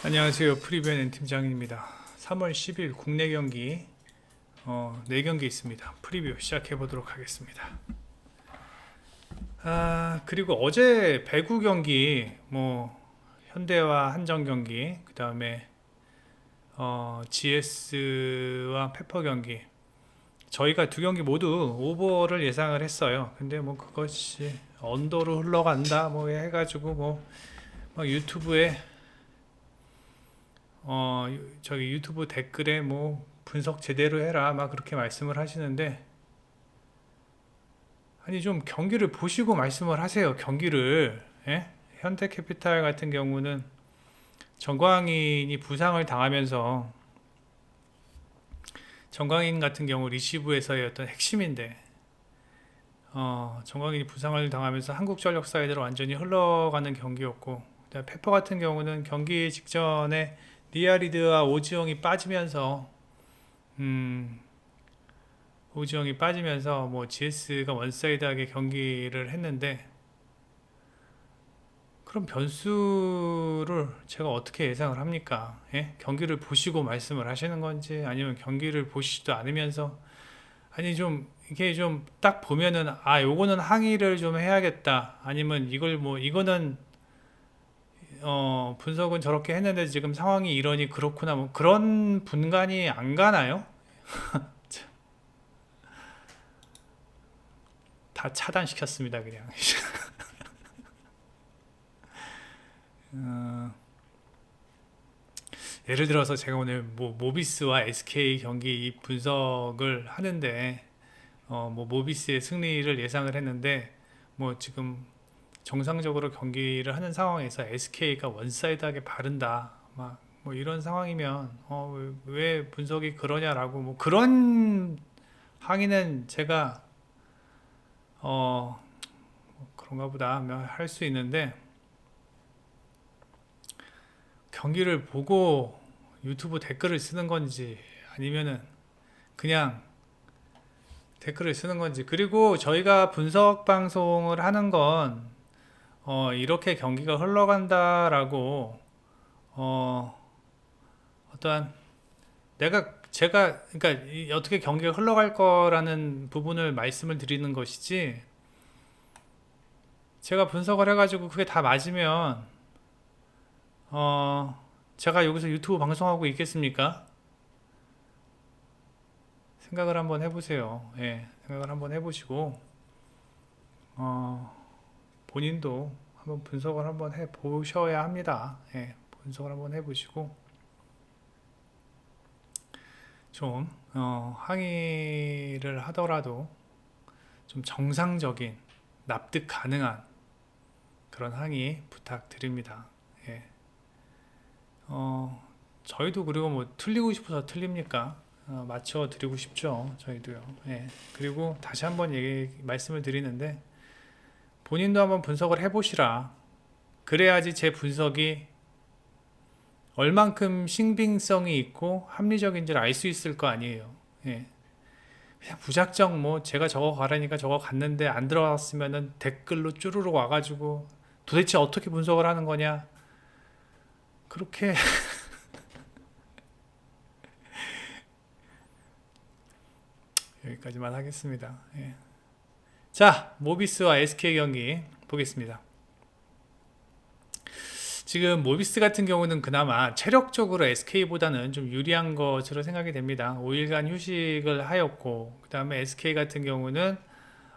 안녕하세요. 프리뷰의 팀장입니다. 3월 10일 국내 경기 4경기 있습니다. 프리뷰 시작해 보도록 하겠습니다. 그리고 어제 배구 경기 현대와 한정 경기, 그 다음에 GS와 페퍼 경기, 저희가 두 경기 모두 오버를 예상을 했어요. 근데 그것이 언더로 흘러간다 해가지고 막 유튜브에 저기 유튜브 댓글에 분석 제대로 해라 막 그렇게 말씀을 하시는데, 아니 좀 경기를 보시고 말씀을 하세요. 경기를. 예? 현대캐피탈 같은 경우는 정광인이 부상을 당하면서, 정광인 같은 경우 리시브에서의 어떤 핵심인데, 정광인이 부상을 당하면서 한국전력 사이드로 완전히 흘러가는 경기였고, 그다음에 페퍼 같은 경우는 경기 직전에 리아리드와 오지영이 빠지면서 GS가 원사이드하게 경기를 했는데, 그럼 변수를 제가 어떻게 예상을 합니까? 예? 경기를 보시고 말씀을 하시는 건지, 아니면 경기를 보시지도 않으면서, 아니 좀 이게 좀 딱 보면은 요거는 항의를 좀 해야겠다, 아니면 이거는 분석은 저렇게 했는데 지금 상황이 이러니 그렇구나, 그런 분간이 안 가나요? 다 차단시켰습니다, 그냥. 어, 예를 들어서 제가 오늘 모비스와 SK 경기 분석을 하는데, 모비스의 승리를 예상을 했는데, 지금 정상적으로 경기를 하는 상황에서 SK가 원사이드하게 바른다, 이런 상황이면 왜 분석이 그러냐라고 그런 항의는 제가 그런가 보다 할 수 있는데, 경기를 보고 유튜브 댓글을 쓰는 건지, 아니면은 그냥 댓글을 쓰는 건지. 그리고 저희가 분석 방송을 하는 건 이렇게 경기가 흘러간다라고 어떠한 제가 그러니까 어떻게 경기가 흘러갈 거라는 부분을 말씀을 드리는 것이지, 제가 분석을 해가지고 그게 다 맞으면 제가 여기서 유튜브 방송하고 있겠습니까? 생각을 한번 해보세요. 예, 생각을 한번 해보시고 본인도 한번 분석을 한번 해 보셔야 합니다. 예, 분석을 한번 해보시고 좀 항의를 하더라도 좀 정상적인, 납득 가능한 그런 항의 부탁드립니다. 예. 저희도, 그리고 틀리고 싶어서 틀립니까? 맞춰 드리고 싶죠, 저희도요. 예. 그리고 다시 한번 말씀을 드리는데, 본인도 한번 분석을 해보시라. 그래야지 제 분석이 얼만큼 신빙성이 있고 합리적인지를 알 수 있을 거 아니에요. 예. 그냥 무작정 제가 저거 가라니까 저거 갔는데 안 들어갔으면은 댓글로 쭈루룩 와가지고 도대체 어떻게 분석을 하는 거냐, 그렇게 여기까지만 하겠습니다. 예. 자, 모비스와 SK 경기 보겠습니다. 지금 모비스 같은 경우는 그나마 체력적으로 SK보다는 좀 유리한 것으로 생각이 됩니다. 5일간 휴식을 하였고, 그 다음에 SK 같은 경우는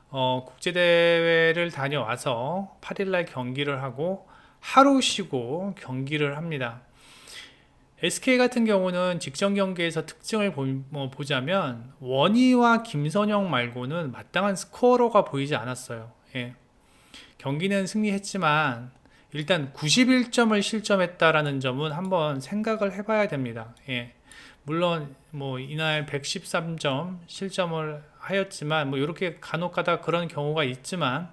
국제대회를 다녀와서 8일날 경기를 하고 하루 쉬고 경기를 합니다. SK 같은 경우는 직전 경기에서 특징을 보자면 원희와 김선영 말고는 마땅한 스코어러가 보이지 않았어요. 예. 경기는 승리했지만 일단 91점을 실점했다라는 점은 한번 생각을 해봐야 됩니다. 예. 물론 이날 113점 실점을 하였지만 이렇게 간혹가다 그런 경우가 있지만,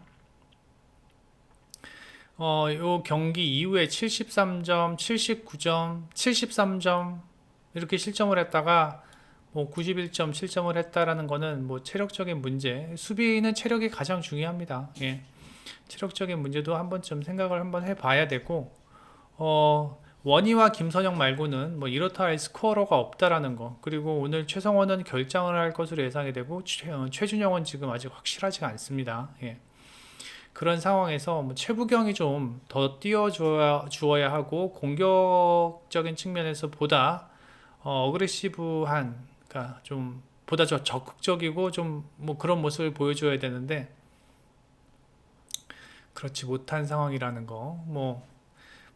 요 경기 이후에 73점, 79점, 73점 이렇게 실점을 했다가 91점 실점을 했다라는 거는 체력적인 문제, 수비는 체력이 가장 중요합니다. 예. 체력적인 문제도 한 번쯤 생각을 한번 해봐야 되고, 원희와 김선영 말고는 뭐 이렇다 할 스코어러가 없다라는 거. 그리고 오늘 최성원은 결장을 할 것으로 예상이 되고 최준영은 지금 아직 확실하지가 않습니다. 예. 그런 상황에서 뭐 최부경이 좀 더 띄워주어야 하고 공격적인 측면에서 보다 어그레시브한, 그러니까 좀 보다 적극적이고 좀 뭐 그런 모습을 보여줘야 되는데 그렇지 못한 상황이라는 거. 뭐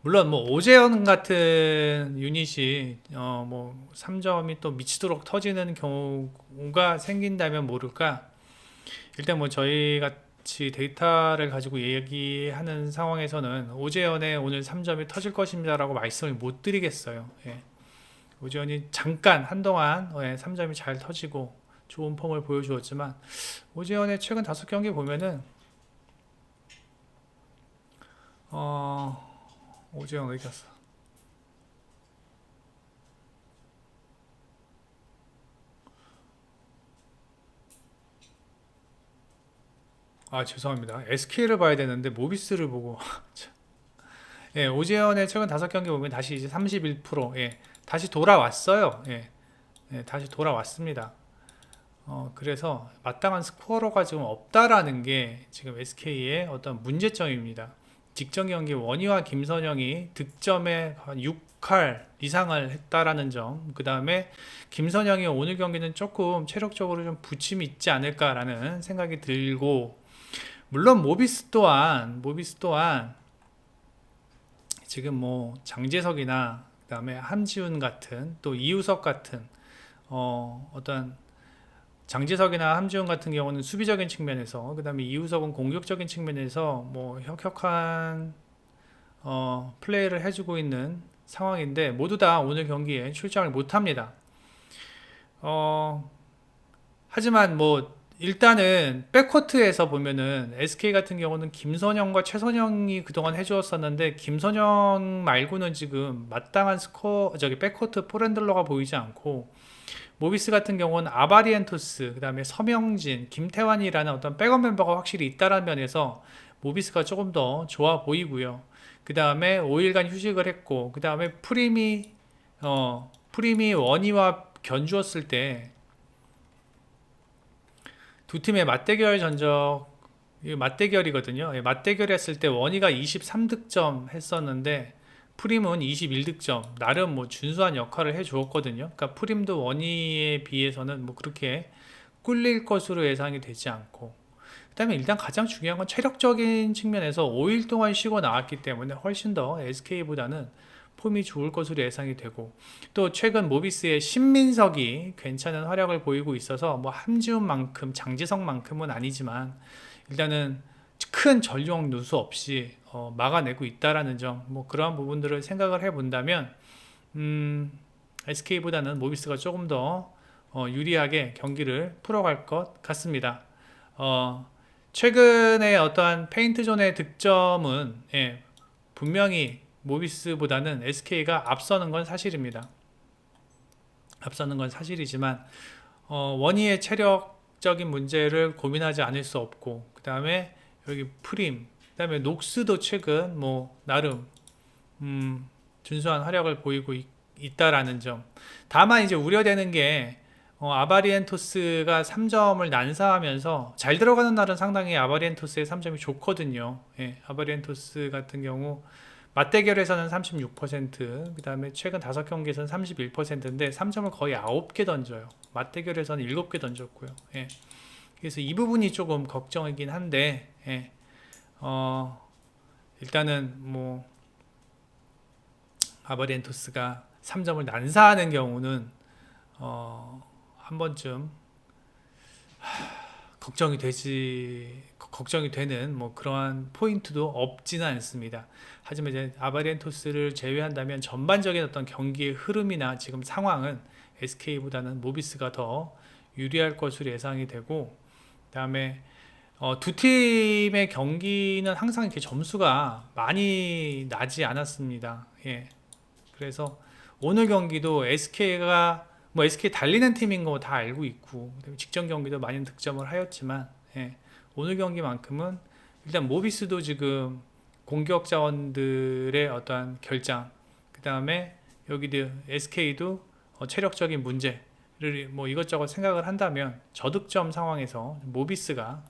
물론 뭐 오재현 같은 유닛이 뭐 3점이 또 미치도록 터지는 경우가 생긴다면 모를까. 일단 뭐 저희 같이 데이터를 가지고 얘기하는 상황에서는 오재현의 오늘 3점이 터질 것입니다라고 말씀을 못 드리겠어요. 예. 오재현이 잠깐 한동안 3점이 잘 터지고 좋은 폼을 보여주었지만 오재현의 최근 5경기 보면은 오재현 어디 갔어? 아, 죄송합니다. SK를 봐야 되는데 모비스를 보고 예, 오재현의 최근 5경기 보면 다시 이제 31%, 예, 다시 돌아왔어요. 예, 예, 다시 돌아왔습니다. 그래서 마땅한 스코어로가 지금 없다라는 게 지금 SK의 어떤 문제점입니다. 직전 경기 원희와 김선영이 득점에 한 6할 이상을 했다라는 점, 그 다음에 김선영이 오늘 경기는 조금 체력적으로 좀 부침이 있지 않을까라는 생각이 들고, 물론 모비스 또한 지금 뭐 장재석이나 그다음에 함지훈 같은 또 이우석 같은 어떤 장재석이나 함지훈 같은 경우는 수비적인 측면에서, 그다음에 이우석은 공격적인 측면에서 뭐 혁혁한 플레이를 해주고 있는 상황인데 모두 다 오늘 경기에 출장을 못합니다. 하지만 뭐 일단은 백코트에서 보면은 SK 같은 경우는 김선영과 최선영이 그동안 해주었었는데 김선영 말고는 지금 마땅한 백코트 포렌들러가 보이지 않고, 모비스 같은 경우는 아바리엔토스, 그 다음에 서명진, 김태환이라는 어떤 백업 멤버가 확실히 있다는 면에서 모비스가 조금 더 좋아 보이고요. 그 다음에 5일간 휴식을 했고, 그 다음에 프림이 원희와 견주었을 때 두 팀의 맞대결 전적, 맞대결이거든요. 맞대결 했을 때 원희가 23득점 했었는데 프림은 21득점, 나름 뭐 준수한 역할을 해 주었거든요. 그러니까 프림도 원희에 비해서는 뭐 그렇게 꿀릴 것으로 예상이 되지 않고, 그다음에 일단 가장 중요한 건 체력적인 측면에서 5일 동안 쉬고 나왔기 때문에 훨씬 더 SK보다는 폼이 좋을 것으로 예상이 되고, 또 최근 모비스의 신민석이 괜찮은 활약을 보이고 있어서 뭐 함지훈만큼 장지성만큼은 아니지만 일단은 큰 전력 누수 없이 막아내고 있다라는 점, 뭐 그러한 부분들을 생각을 해본다면 SK보다는 모비스가 조금 더 유리하게 경기를 풀어갈 것 같습니다. 최근에 어떠한 페인트존의 득점은 분명히 모비스보다는 SK가 앞서는 건 사실입니다. 앞서는 건 사실이지만 원희의 체력적인 문제를 고민하지 않을 수 없고, 그 다음에 여기 프림, 그 다음에 녹스도 최근 뭐 나름 준수한 활약을 보이고 있다라는 점. 다만 이제 우려되는 게 아바리엔토스가 3점을 난사하면서 잘 들어가는 날은 상당히 아바리엔토스의 3점이 좋거든요. 예, 아바리엔토스 같은 경우 맞대결에서는 36%, 그 다음에 최근 5경기에서는 31%인데 3점을 거의 9개 던져요. 맞대결에서는 7개 던졌고요. 예. 그래서 이 부분이 조금 걱정이긴 한데, 예. 일단은 뭐 아바리엔토스가 3점을 난사하는 경우는 한 번쯤 걱정이 되는 뭐 그러한 포인트도 없지는 않습니다. 하지만 이제 아바리엔토스를 제외한다면 전반적인 어떤 경기의 흐름이나 지금 상황은 SK보다는 모비스가 더 유리할 것으로 예상이 되고, 그다음에 두 팀의 경기는 항상 이렇게 점수가 많이 나지 않았습니다. 예. 그래서 오늘 경기도 SK가 뭐 SK 달리는 팀인 거 다 알고 있고, 직전 경기도 많은 득점을 하였지만, 예, 오늘 경기만큼은 일단 모비스도 지금 공격 자원들의 어떠한 결장, 그 그 다음에 여기도 SK도 체력적인 문제를 뭐 이것저것 생각을 한다면 저득점 상황에서 모비스가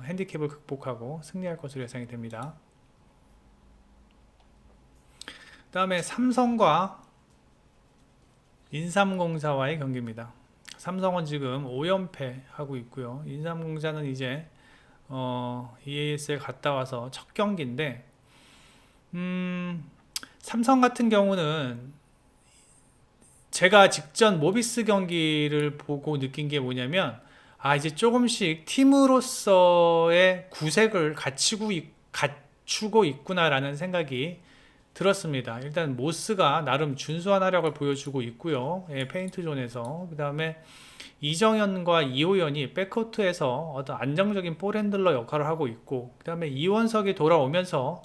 핸디캡을 극복하고 승리할 것으로 예상이 됩니다. 그 다음에 삼성과 인삼공사와의 경기입니다. 삼성은 지금 5연패 하고 있고요. 인삼공사는 이제 EASL 갔다 와서 첫 경기인데 삼성 같은 경우는 제가 직전 모비스 경기를 보고 느낀 게 뭐냐면 이제 조금씩 팀으로서의 구색을 갖추고 있구나라는 생각이 들었습니다. 일단 모스가 나름 준수한 활약을 보여주고 있고요. 페인트존에서. 그 다음에 이정현과 이호연이 백코트에서 어떤 안정적인 볼핸들러 역할을 하고 있고, 그 다음에 이원석이 돌아오면서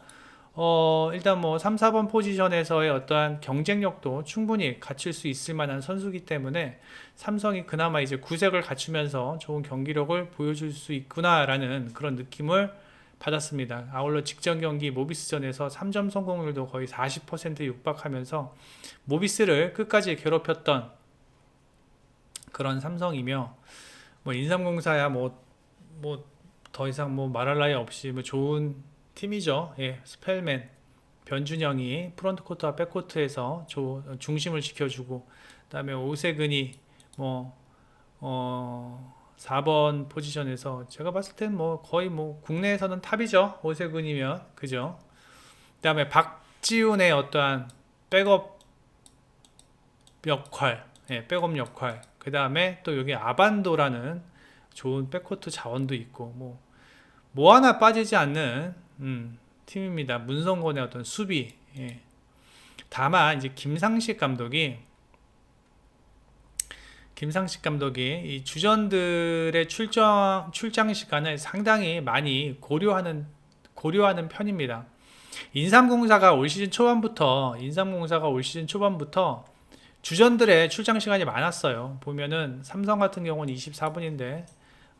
일단 뭐 3, 4번 포지션에서의 어떠한 경쟁력도 충분히 갖출 수 있을 만한 선수이기 때문에 삼성이 그나마 이제 구색을 갖추면서 좋은 경기력을 보여줄 수 있구나라는 그런 느낌을 받았습니다. 아울러 직전 경기 모비스전에서 3점 성공률도 거의 40% 육박하면서 모비스를 끝까지 괴롭혔던 그런 삼성이며, 뭐 인삼공사야 뭐 더 이상 뭐 말할 나위 없이 뭐 좋은 팀이죠. 스펠맨 변준영이 프론트코트와 백코트에서 중심을 지켜주고, 그다음에 오세근이 뭐 4번 포지션에서 제가 봤을 땐 뭐 거의 뭐 국내에서는 탑이죠. 오세근이면 그죠. 그다음에 박지훈의 어떠한 백업 역할, 그다음에 또 여기 아반도라는 좋은 백코트 자원도 있고 뭐 하나 빠지지 않는 팀입니다. 문성곤의 어떤 수비. 다만 이제 김상식 감독이 이 주전들의 출장 시간을 상당히 많이 고려하는 편입니다. 인삼공사가 올 시즌 초반부터 주전들의 출장 시간이 많았어요. 보면은 삼성 같은 경우는 24분인데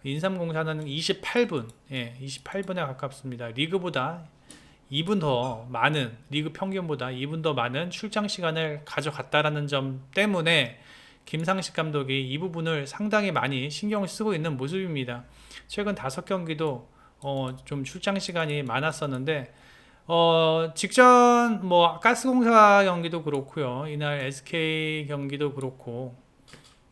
인삼공사는 28분, 28분에 가깝습니다. 리그보다 2분 더 많은, 리그 평균보다 2분 더 많은 출장 시간을 가져갔다라는 점 때문에 김상식 감독이 이 부분을 상당히 많이 신경을 쓰고 있는 모습입니다. 최근 5경기도 좀 출장 시간이 많았었는데, 직전 뭐 가스공사 경기도 그렇고요. 이날 SK 경기도 그렇고,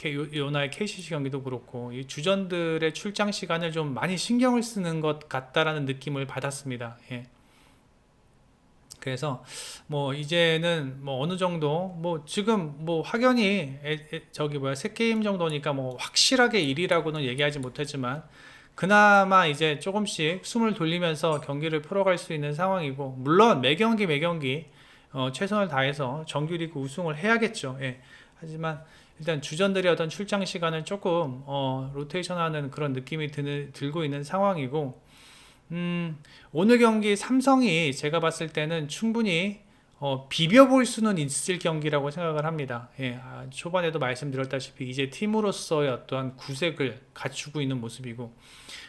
요날 KCC 경기도 그렇고, 이 주전들의 출장 시간을 좀 많이 신경을 쓰는 것 같다라는 느낌을 받았습니다. 그래서 뭐 이제는 뭐 어느 정도 뭐 지금 뭐 확연히 세 게임 정도니까 뭐 확실하게 1위라고는 얘기하지 못했지만 그나마 이제 조금씩 숨을 돌리면서 경기를 풀어갈 수 있는 상황이고, 물론 매 경기 최선을 다해서 정규리그 우승을 해야겠죠. 하지만 일단 주전들의 어떤 출장 시간을 조금 로테이션하는 그런 느낌이 들고 있는 상황이고, 오늘 경기 삼성이 제가 봤을 때는 충분히 비벼볼 수는 있을 경기라고 생각을 합니다. 초반에도 말씀드렸다시피 이제 팀으로서의 어떠한 구색을 갖추고 있는 모습이고,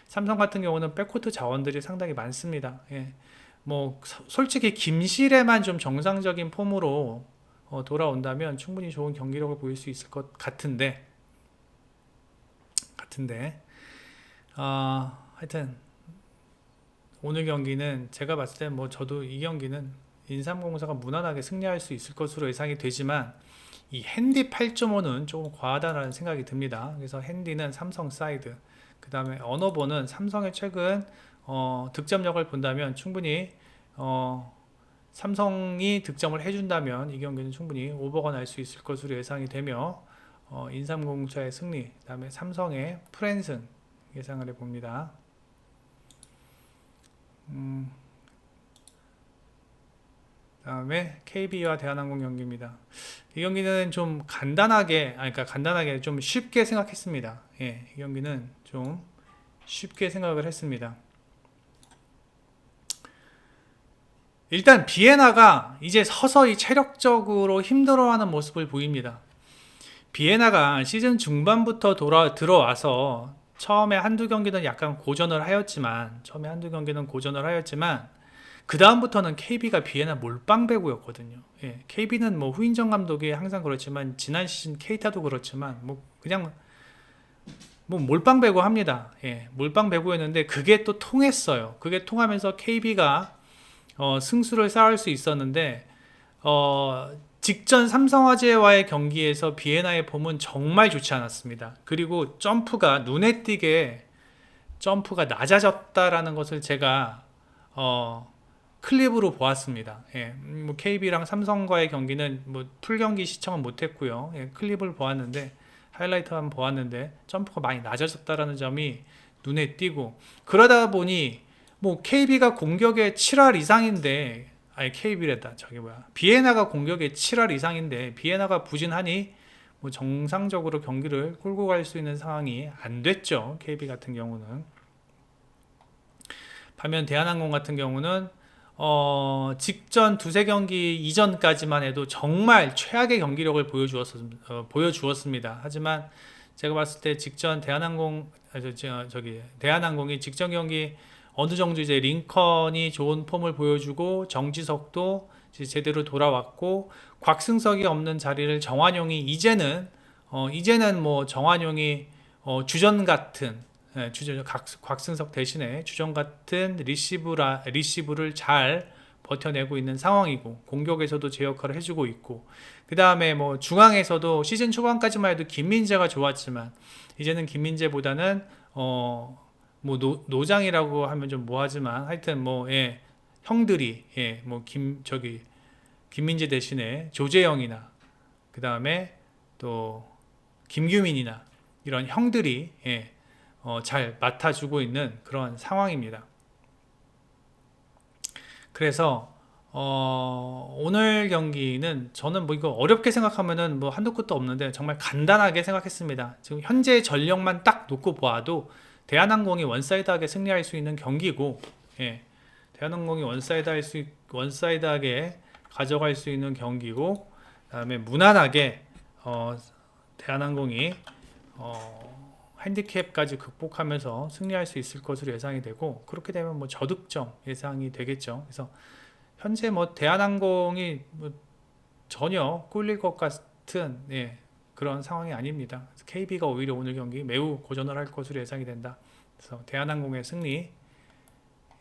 삼성 같은 경우는 백코트 자원들이 상당히 많습니다. 뭐 솔직히 김실에만 좀 정상적인 폼으로 돌아온다면 충분히 좋은 경기력을 보일 수 있을 것 같은데 하여튼 오늘 경기는 제가 봤을 때 뭐 저도 이 경기는 인삼공사가 무난하게 승리할 수 있을 것으로 예상이 되지만, 이 핸디 8.5는 조금 과하다는 생각이 듭니다. 그래서 핸디는 삼성 사이드, 그 다음에 언어버는 삼성의 최근 득점력을 본다면 충분히 삼성이 득점을 해준다면 이 경기는 충분히 오버가 날 수 있을 것으로 예상이 되며, 인삼공사의 승리, 그 다음에 삼성의 프랜승 예상을 해봅니다. 다음에 KB와 대한항공 경기입니다. 이 경기는 좀 간단하게 좀 쉽게 생각했습니다. 이 경기는 좀 쉽게 생각을 했습니다. 일단 비에나가 이제 서서히 체력적으로 힘들어하는 모습을 보입니다. 비에나가 시즌 중반부터 들어와서 처음에 한두 경기는 약간 고전을 하였지만 그 다음부터는 KB가 비에나 몰빵배구였거든요. 예, KB는 뭐 후인정 감독이 항상 그렇지만 지난 시즌 케이타도 그렇지만 뭐 그냥 뭐 몰빵배구 합니다. 예, 몰빵배구였는데 그게 또 통했어요. 그게 통하면서 KB가 승수를 쌓을 수 있었는데 직전 삼성화재와의 경기에서 비에나의 폼은 정말 좋지 않았습니다. 그리고 점프가 눈에 띄게 점프가 낮아졌다라는 것을 제가 클립으로 보았습니다. 예, 뭐 KB랑 삼성과의 경기는 뭐 풀 경기 시청은 못했고요. 예, 클립을 보았는데 하이라이트만 보았는데 점프가 많이 낮아졌다라는 점이 눈에 띄고 그러다 보니 뭐 KB가 공격의 7할 이상인데 아니 KB랬다 저기 뭐야 비에나가 공격의 7할 이상인데 비에나가 부진하니 뭐 정상적으로 경기를 끌고 갈 수 있는 상황이 안 됐죠. KB 같은 경우는. 반면 대한항공 같은 경우는 직전 두세 경기 이전까지만 해도 정말 최악의 경기력을 보여주었습니다. 하지만 제가 봤을 때 직전 대한항공이 직전 경기 어느 정도 이제 링컨이 좋은 폼을 보여주고 정지석도 이제 제대로 돌아왔고 곽승석이 없는 자리를 정환용이 이제는 뭐 정환용이 주전 같은 곽승석 대신에 주전 같은 리시브를 잘 버텨내고 있는 상황이고 공격에서도 제 역할을 해주고 있고 그 다음에 뭐 중앙에서도 시즌 초반까지만 해도 김민재가 좋았지만 이제는 김민재보다는 뭐 노장이라고 하면 좀 뭐하지만 하여튼 뭐 형들이 뭐 김민재 대신에 조재영이나 그 다음에 또 김규민이나 이런 형들이 잘 맡아주고 있는 그런 상황입니다. 그래서 오늘 경기는 저는 뭐 이거 어렵게 생각하면은 뭐 한도 끝도 없는데 정말 간단하게 생각했습니다. 지금 현재 전력만 딱 놓고 보아도 대한항공이 원사이드하게 승리할 수 있는 경기고, 대한항공이 원사이드하게 가져갈 수 있는 경기고, 그다음에 무난하게 대한항공이 핸디캡까지 극복하면서 승리할 수 있을 것으로 예상이 되고, 그렇게 되면 뭐 저득점 예상이 되겠죠. 그래서 현재 뭐 대한항공이 뭐 전혀 꿀릴 것 같은 그런 상황이 아닙니다. KB가 오히려 오늘 경기 매우 고전을 할 것으로 예상이 된다. 그래서 대한항공의 승리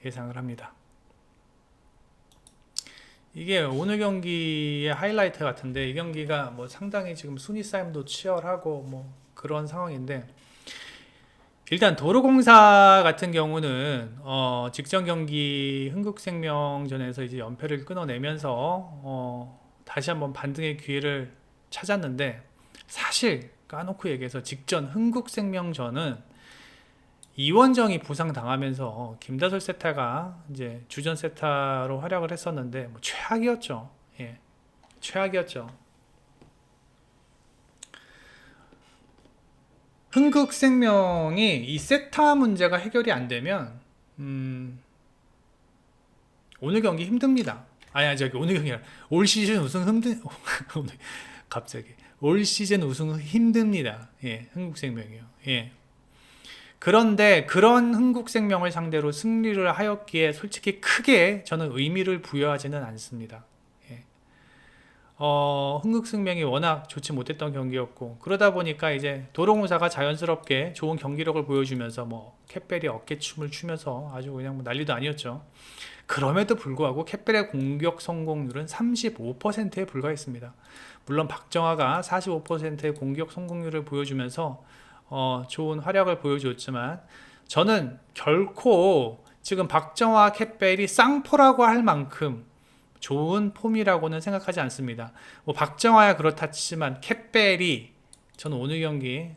예상을 합니다. 이게 오늘 경기의 하이라이트 같은데 이 경기가 뭐 상당히 지금 순위 싸움도 치열하고 뭐 그런 상황인데 일단 도로공사 같은 경우는 직전 경기 흥국생명전에서 이제 연패를 끊어내면서 다시 한번 반등의 기회를 찾았는데 사실 까놓고 얘기해서 직전 흥국생명전은 이원정이 부상당하면서 김다솔 세타가 이제 주전 세타로 활약을 했었는데 뭐 최악이었죠. 최악이었죠. 흥국생명이 이 세타 문제가 해결이 안 되면 오늘 경기 힘듭니다. 오늘 경기 아니라 올 시즌 우승 갑자기 올 시즌 우승 힘듭니다. 흥국생명이요. 그런데 그런 흥국생명을 상대로 승리를 하였기에 솔직히 크게 저는 의미를 부여하지는 않습니다. 흥국생명이 워낙 좋지 못했던 경기였고 그러다 보니까 이제 도로공사가 자연스럽게 좋은 경기력을 보여주면서 뭐 캣벨이 어깨춤을 추면서 아주 그냥 뭐 난리도 아니었죠. 그럼에도 불구하고 캣벨의 공격 성공률은 35%에 불과했습니다. 물론 박정아가 45%의 공격 성공률을 보여주면서 좋은 활약을 보여줬지만 저는 결코 지금 박정아 캣벨이 쌍포라고 할 만큼 좋은 폼이라고는 생각하지 않습니다. 뭐 박정아야 그렇다 치지만 캣벨이 저는 오늘 경기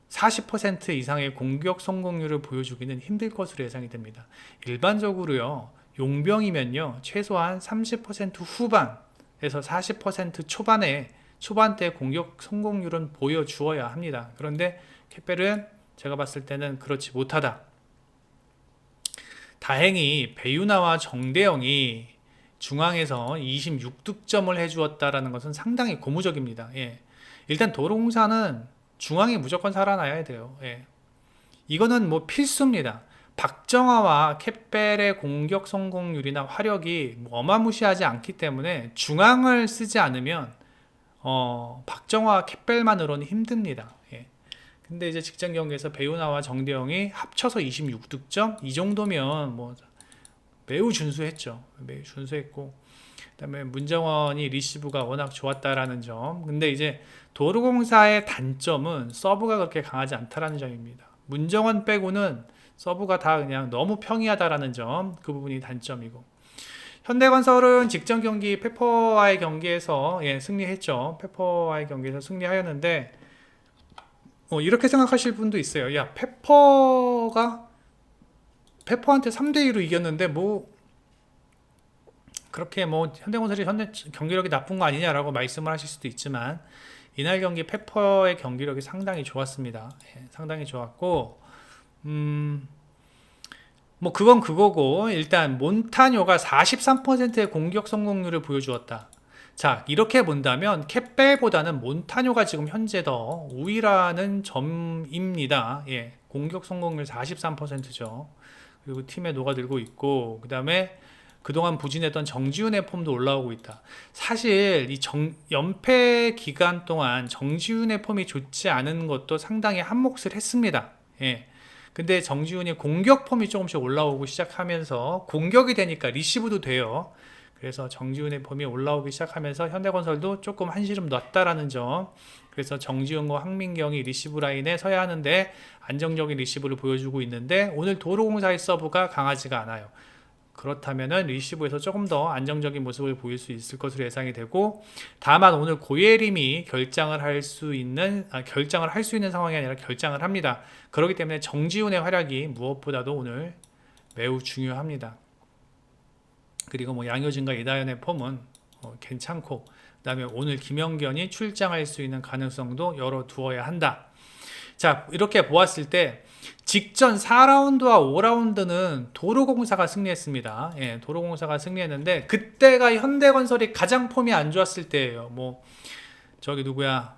40% 이상의 공격 성공률을 보여주기는 힘들 것으로 예상이 됩니다. 일반적으로요 용병이면요 최소한 30% 후반에서 40% 초반대 공격 성공률은 보여주어야 합니다. 그런데 캣벨은 제가 봤을 때는 그렇지 못하다. 다행히 배유나와 정대영이 중앙에서 26득점을 해주었다라는 것은 상당히 고무적입니다. 일단 도로공사는 중앙이 무조건 살아나야 돼요. 이거는 뭐 필수입니다. 박정화와 캣벨의 공격 성공률이나 화력이 뭐 어마무시하지 않기 때문에 중앙을 쓰지 않으면 박정화와 캣벨만으로는 힘듭니다. 예. 근데 이제 직전 경기에서 배우나와 정대영이 합쳐서 26득점 이 정도면 뭐 매우 준수했죠. 매우 준수했고, 그다음에 문정원이 리시브가 워낙 좋았다라는 점. 근데 이제 도로공사의 단점은 서브가 그렇게 강하지 않다라는 점입니다. 문정원 빼고는 서브가 다 그냥 너무 평이하다라는 점, 그 부분이 단점이고, 현대건설은 직전 경기 페퍼와의 경기에서 승리했죠. 페퍼와의 경기에서 승리하였는데 이렇게 생각하실 분도 있어요. 야, 페퍼한테 3대2로 이겼는데 뭐 그렇게 뭐 현대건설이 경기력이 나쁜 거 아니냐라고 말씀을 하실 수도 있지만, 이날 경기 페퍼의 경기력이 상당히 좋았습니다. 상당히 좋았고, 뭐 그건 그거고, 일단 몬타뇨가 43%의 공격 성공률을 보여주었다. 자, 이렇게 본다면 캣벨보다는 몬타뇨가 지금 현재 더 우위라는 점입니다. 공격 성공률 43%죠. 그리고 팀에 녹아들고 있고, 그 다음에 그동안 부진했던 정지훈의 폼도 올라오고 있다. 사실 이 연패 기간 동안 정지훈의 폼이 좋지 않은 것도 상당히 한몫을 했습니다. 근데 정지훈이 공격 폼이 조금씩 올라오고 시작하면서, 공격이 되니까 리시브도 돼요. 그래서 정지훈의 폼이 올라오기 시작하면서 현대건설도 조금 한시름 놨다라는 점. 그래서 정지훈과 황민경이 리시브 라인에 서야 하는데 안정적인 리시브를 보여주고 있는데, 오늘 도로공사의 서브가 강하지가 않아요. 그렇다면은 리시브에서 조금 더 안정적인 모습을 보일 수 있을 것으로 예상이 되고, 다만 오늘 고예림이 결장을 할 수 있는 상황이 아니라 결장을 합니다. 그렇기 때문에 정지훈의 활약이 무엇보다도 오늘 매우 중요합니다. 그리고 뭐 양효진과 이다현의 폼은 괜찮고, 그 다음에 오늘 김영견이 출장할 수 있는 가능성도 열어두어야 한다. 자, 이렇게 보았을 때 직전 4라운드와 5라운드는 도로공사가 승리했습니다. 도로공사가 승리했는데, 그때가 현대건설이 가장 폼이 안 좋았을 때예요. 뭐 저기 누구야?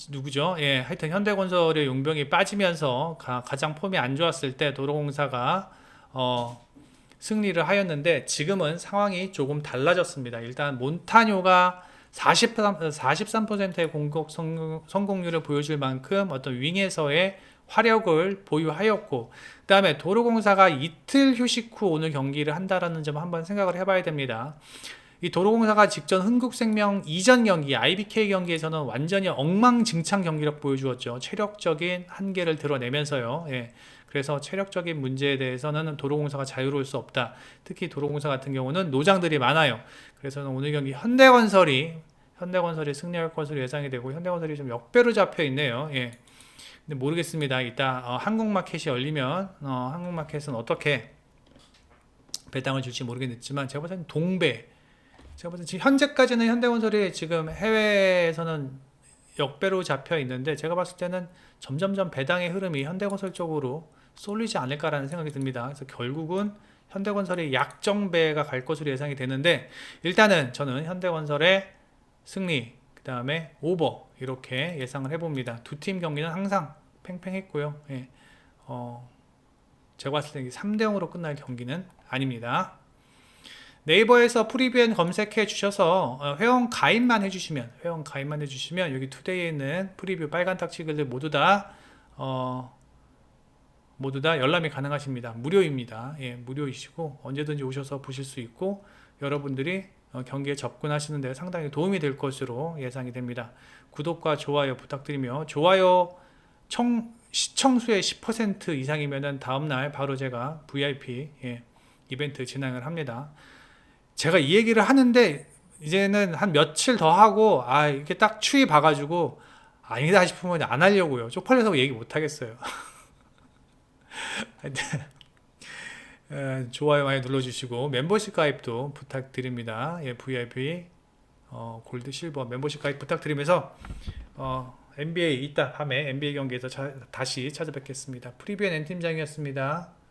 누구죠? 하여튼 현대건설의 용병이 빠지면서 가장 폼이 안 좋았을 때 도로공사가 승리를 하였는데, 지금은 상황이 조금 달라졌습니다. 일단 몬타뇨가 43%의 공격 성공률을 보여줄 만큼 어떤 윙에서의 화력을 보유하였고, 그 다음에 도로공사가 이틀 휴식 후 오늘 경기를 한다라는 점 한번 생각을 해봐야 됩니다. 이 도로공사가 직전 흥국생명 이전 경기, IBK 경기에서는 완전히 엉망진창 경기력 보여주었죠. 체력적인 한계를 드러내면서요. 그래서 체력적인 문제에 대해서는 도로공사가 자유로울 수 없다. 특히 도로공사 같은 경우는 노장들이 많아요. 그래서 오늘 경기 현대건설이 승리할 것으로 예상이 되고, 현대건설이 좀 역배로 잡혀 있네요. 근데 모르겠습니다. 이따 한국마켓이 열리면 한국마켓은 어떻게 배당을 줄지 모르겠지만, 제가 봤을 때는 지금 현재까지는 현대건설이 지금 해외에서는 역배로 잡혀 있는데, 제가 봤을 때는 점점점 배당의 흐름이 현대건설 쪽으로 쏠리지 않을까라는 생각이 듭니다. 그래서 결국은 현대건설의 약정배가 갈 것으로 예상이 되는데, 일단은 저는 현대건설의 승리, 그 다음에 오버, 이렇게 예상을 해봅니다. 두 팀 경기는 항상 팽팽했고요. 제가 봤을 때 3대0으로 끝날 경기는 아닙니다. 네이버에서 프리뷰엔 검색해 주셔서 회원 가입만 해주시면 여기 투데이에 있는 프리뷰 빨간 딱지글들 모두 다 열람이 가능하십니다. 무료입니다. 무료이시고 언제든지 오셔서 보실 수 있고, 여러분들이 경기에 접근하시는 데 상당히 도움이 될 것으로 예상이 됩니다. 구독과 좋아요 부탁드리며, 좋아요 시청수의 10% 이상이면은 다음날 바로 제가 VIP 이벤트 진행을 합니다. 제가 이 얘기를 하는데 이제는 한 며칠 더 하고 이렇게 딱 추위 봐가지고 아니다 싶으면 안 하려고요. 쪽팔려서 얘기 못 하겠어요. 좋아요 많이 눌러주시고 멤버십 가입도 부탁드립니다. VIP 골드 실버 멤버십 가입 부탁드리면서 NBA 이따 밤에 NBA 경기에서 다시 찾아뵙겠습니다. 프리뷰엔 N팀장이었습니다.